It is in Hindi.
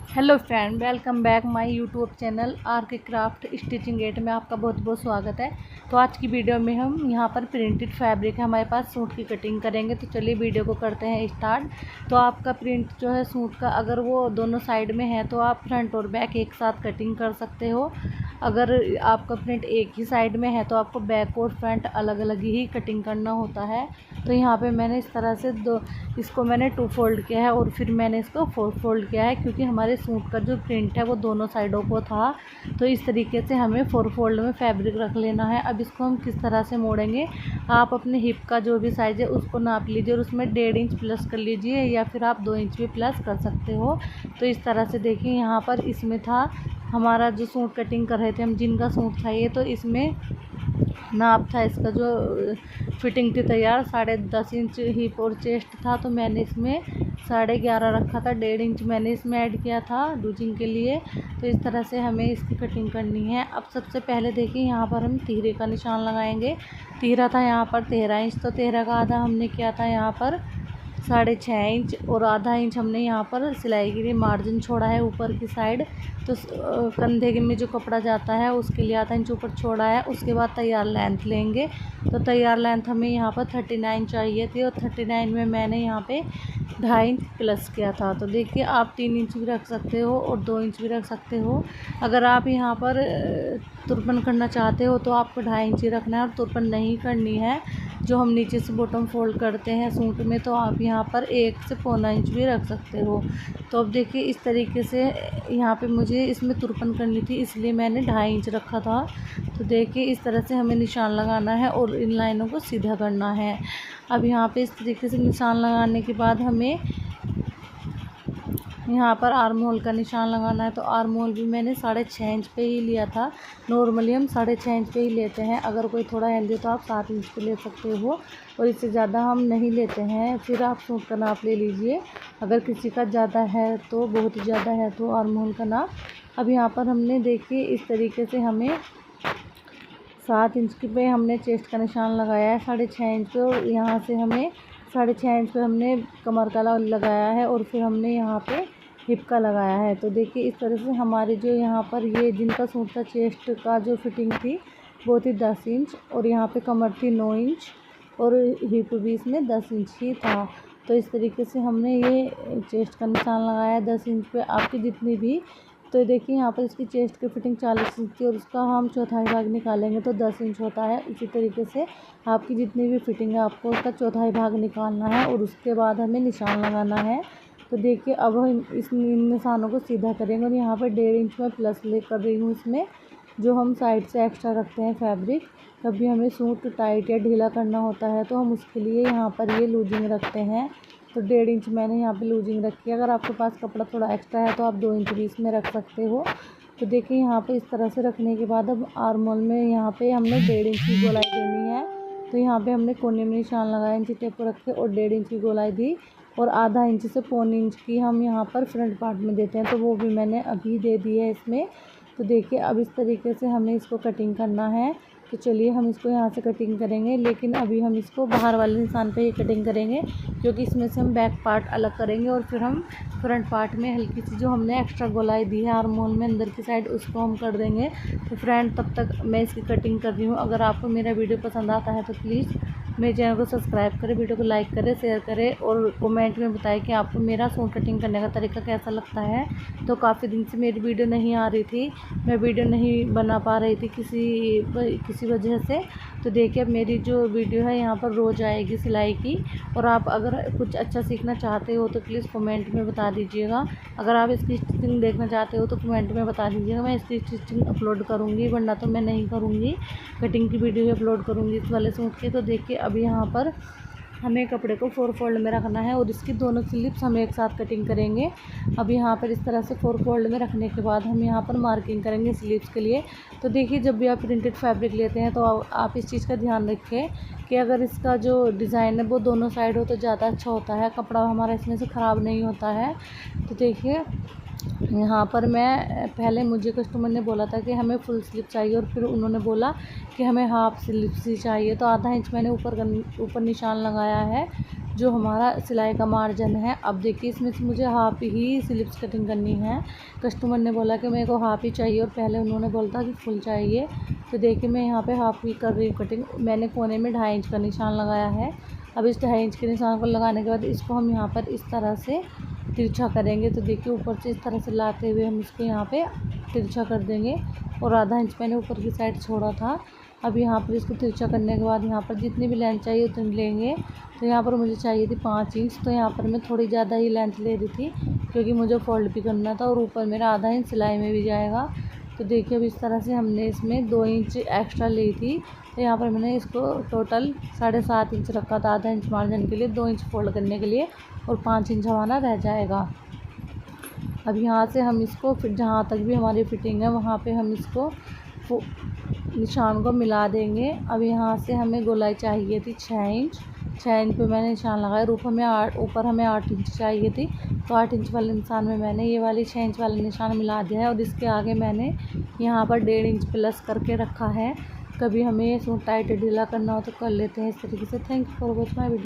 Hello friend, welcome back my YouTube channel are के क्राफ्ट स्टिचिंग एट में आपका बहुत बहुत स्वागत है। तो आज की वीडियो में हम यहाँ पर प्रिंटेड फैब्रिक है हमारे पास, सूट की कटिंग करेंगे। तो चलिए वीडियो को करते हैं स्टार्ट। तो आपका प्रिंट जो है सूट का, अगर वो दोनों साइड में है तो आप फ्रंट और बैक एक साथ कटिंग कर सकते हो। अगर आपका प्रिंट एक ही साइड में है तो आपको बैक और फ्रंट अलग अलग ही कटिंग करना होता है। तो यहाँ पे मैंने इस तरह से इसको मैंने 2 फोल्ड किया है और फिर मैंने इसको 4 फोल्ड किया है, क्योंकि हमारे सूट का जो प्रिंट है वो दोनों साइडों को था। तो इस तरीके से हमें 4 फोल्ड में फैब्रिक रख लेना है। अब इसको हम किस तरह से मोड़ेंगे, आप अपने हिप का जो भी साइज़ है उसको नाप लीजिए और उसमें 1.5 इंच प्लस कर लीजिए, या फिर आप 2 इंच भी प्लस कर सकते हो। तो इस तरह से देखिए, यहाँ पर इसमें था हमारा जो सूट कटिंग कर रहे थे हम, जिनका सूट था ये, तो इसमें नाप था इसका जो फिटिंग थी तैयार 10.5 इंच हिप और चेस्ट था। तो मैंने इसमें 11.5 रखा था, 1.5 इंच मैंने इसमें ऐड किया था डूजिंग के लिए। तो इस तरह से हमें इसकी कटिंग करनी है। अब सबसे पहले देखिए, यहाँ पर हम तिहरे का निशान लगाएंगे। तिहरा था यहाँ पर 13 इंच, तो 13 का आधा हमने किया था यहाँ पर 6.5 इंच, और आधा इंच हमने यहाँ पर सिलाई के लिए मार्जिन छोड़ा है ऊपर की साइड। तो कंधे में जो कपड़ा जाता है उसके लिए आधा इंच ऊपर छोड़ा है। उसके बाद तैयार लेंथ लेंगे। तो तैयार लेंथ हमें यहाँ पर 39 चाहिए थी, और 39 में मैंने यहाँ पे 2.5 इंच प्लस किया था। तो देखिए, आप 3 इंच भी रख सकते हो और 2 इंच भी रख सकते हो। अगर आप यहाँ पर तुरपन करना चाहते हो तो आपको 2.5 इंच ही रखना है, और तुरपन नहीं करनी है जो हम नीचे से बॉटम फोल्ड करते हैं सूट में, तो आप यहाँ पर 1 से पौना इंच भी रख सकते हो। तो अब देखिए, इस तरीके से यहाँ पे मुझे इसमें तुरपन करनी थी, इसलिए मैंने 2.5 इंच रखा था। तो देखिए, इस तरह से हमें निशान लगाना है और इन लाइनों को सीधा करना है। अब यहाँ पे इस तरीके से निशान लगाने के बाद हमें यहाँ पर आर्म होल का निशान लगाना है। तो आर्म होल भी मैंने 6.5 इंच पे ही लिया था। नॉर्मली हम 6.5 इंच पे ही लेते हैं। अगर कोई थोड़ा हेल्दी तो आप 7 इंच पे ले सकते हो, और इससे ज़्यादा हम नहीं लेते हैं। फिर आप सूट का नाप ले लीजिए। अगर किसी का ज़्यादा है तो, बहुत ज़्यादा है तो आर्म होल का नाप। अब यहाँ पर हमने देखिए, इस तरीके से हमें 7 इंच की पे हमने चेस्ट का निशान लगाया है 6.5 इंच पे, और यहाँ से हमें 6.5 इंच पे हमने कमर का लगाया है, और फिर हमने यहाँ पे हिप का लगाया है। तो देखिए, इस तरह से हमारे जो यहाँ पर ये जिनका सूट था, चेस्ट का जो फिटिंग थी वो थी 10 इंच, और यहाँ पे कमर थी 9 इंच, और हिप भी इसमें 10 इंच ही था। तो इस तरीके से हमने ये चेस्ट का निशान लगाया 10 इंच पे, आपकी जितनी भी। तो देखिए, यहाँ पर इसकी चेस्ट की फिटिंग 40 इंच थी, और उसका हम चौथाई भाग निकालेंगे तो 10 इंच होता है। इसी तरीके से आपकी जितनी भी फिटिंग है आपको उसका चौथाई भाग निकालना है, और उसके बाद हमें निशान लगाना है। तो देखिए, अब हम इन निशानों को सीधा करेंगे, और यहाँ पर 1.5 इंच में प्लस ले कर रही हूँ इसमें, जो हम साइड से एक्स्ट्रा रखते हैं फैब्रिक। कभी हमें सूट टाइट या ढीला करना होता है तो हम उसके लिए यहाँ पर ये लूजिंग रखते हैं। तो 1.5 इंच मैंने यहाँ पे लूजिंग रखी है। अगर आपके पास कपड़ा थोड़ा एक्स्ट्रा है तो आप 2 इंच भी इसमें रख सकते हो। तो देखिए, यहाँ पे इस तरह से रखने के बाद अब आर्म होल में यहाँ पे हमने 1.5 इंच की गोलाई देनी है। तो यहाँ पे हमने कोने में निशान लगाया, इंची टेप रख के, और 1.5 इंच की गोलाई दी, और आधा इंच से पौने इंच की हम यहाँ पर फ्रंट पार्ट में देते हैं। तो वो भी मैंने अभी दे दी है इसमें। तो देखिए, अब इस तरीके से हमें इसको कटिंग करना है। तो चलिए, हम इसको यहाँ से कटिंग करेंगे, लेकिन अभी हम इसको बाहर वाले निशान पे ही कटिंग करेंगे, क्योंकि इसमें से हम बैक पार्ट अलग करेंगे, और फिर हम फ्रंट पार्ट में हल्की सी जो हमने एक्स्ट्रा गोलाई दी है आर्म होल में अंदर की साइड, उसको हम कर देंगे। तो फ्रेंड, तब तक मैं इसकी कटिंग कर रही हूँ। अगर आपको मेरा वीडियो पसंद आता है तो प्लीज़ मेरे चैनल को सब्सक्राइब करें, वीडियो को लाइक करें, शेयर करें, और कमेंट में बताएं कि आपको मेरा सूट कटिंग करने का तरीका कैसा लगता है। तो काफ़ी दिन से मेरी वीडियो नहीं आ रही थी, मैं वीडियो नहीं बना पा रही थी किसी वजह से। तो देखिए, अब मेरी जो वीडियो है यहाँ पर रोज़ आएगी सिलाई की। और आप अगर कुछ अच्छा सीखना चाहते हो तो प्लीज़ कमेंट में बता दीजिएगा। अगर आप इसकी स्टिचिंग देखना चाहते हो तो कमेंट में बता दीजिएगा, मैं इसकी स्टिचिंग अपलोड करूँगी, वरना तो मैं नहीं करूँगी। कटिंग की वीडियो ही अपलोड करूँगी इस वाले सूट की। तो देखिए, अब यहाँ पर हमें कपड़े को 4 फोल्ड में रखना है, और इसकी दोनों स्लिप्स हम एक साथ कटिंग करेंगे। अब यहाँ पर इस तरह से 4 फोल्ड में रखने के बाद हम यहाँ पर मार्किंग करेंगे स्लीव्स के लिए। तो देखिए, जब भी आप प्रिंटेड फैब्रिक लेते हैं तो आप इस चीज़ का ध्यान रखें कि अगर इसका जो डिज़ाइन है वो दोनों साइड हो तो ज़्यादा अच्छा होता है, कपड़ा हमारा इसमें से ख़राब नहीं होता है। तो देखिए, यहाँ पर मैं पहले मुझे कस्टमर ने बोला था कि हमें फुल स्लीव चाहिए, और फिर उन्होंने बोला कि हमें हाफ स्लीव ही चाहिए। तो आधा इंच मैंने ऊपर निशान लगाया है। जो हमारा सिलाई का मार्जिन है। अब देखिए इसमें से मुझे हाफ ही स्लिप्स कटिंग करनी है। कस्टमर ने बोला कि मेरे को हाफ ही चाहिए और पहले उन्होंने बोला था कि फुल चाहिए। तो देखिए मैं यहाँ पे हाफ ही कर रही हूँ कटिंग। मैंने कोने में 2.5 इंच का निशान लगाया है। अब इस 2.5 इंच के निशान को लगाने के बाद इसको हम यहाँ पर इस तरह से तिरछा करेंगे। तो देखिए ऊपर से इस तरह से लाते हुए हम इसको यहाँ पे तिरछा कर देंगे और आधा इंच मैंने ऊपर की साइड छोड़ा था। अब यहाँ पर इसको तिरछा करने के बाद यहाँ पर जितनी भी लेंथ चाहिए उतनी लेंगे। तो यहाँ पर मुझे चाहिए थी 5 इंच, तो यहाँ पर मैं थोड़ी ज़्यादा ही लेंथ ले रही थी क्योंकि मुझे फोल्ड भी करना था और ऊपर मेरा आधा इंच सिलाई में भी जाएगा। तो देखिए अब इस तरह से हमने इसमें 2 इंच एक्स्ट्रा ली थी। तो यहाँ पर मैंने इसको टोटल 7.5 इंच रखा था आधा इंच मार्जिन के लिए, 2 इंच फोल्ड करने के लिए और 5 इंच हमारा रह जाएगा। अब यहाँ से हम इसको फिर जहाँ तक भी हमारी फिटिंग है वहाँ पे हम इसको निशान को मिला देंगे। अब यहाँ से हमें गोलाई चाहिए थी 6 इंच। 6 इंच पे मैंने निशान लगाया। ऊपर हमें 8 इंच चाहिए थी, तो 8 इंच वाले निशान में मैंने ये वाली 6 इंच वाला निशान मिला दिया है और इसके आगे मैंने यहाँ पर 1.5 इंच प्लस करके रखा है। कभी हमें सूट टाइट ढीला करना हो तो कर लेते हैं इस तरीके से। Thank you for watching my video.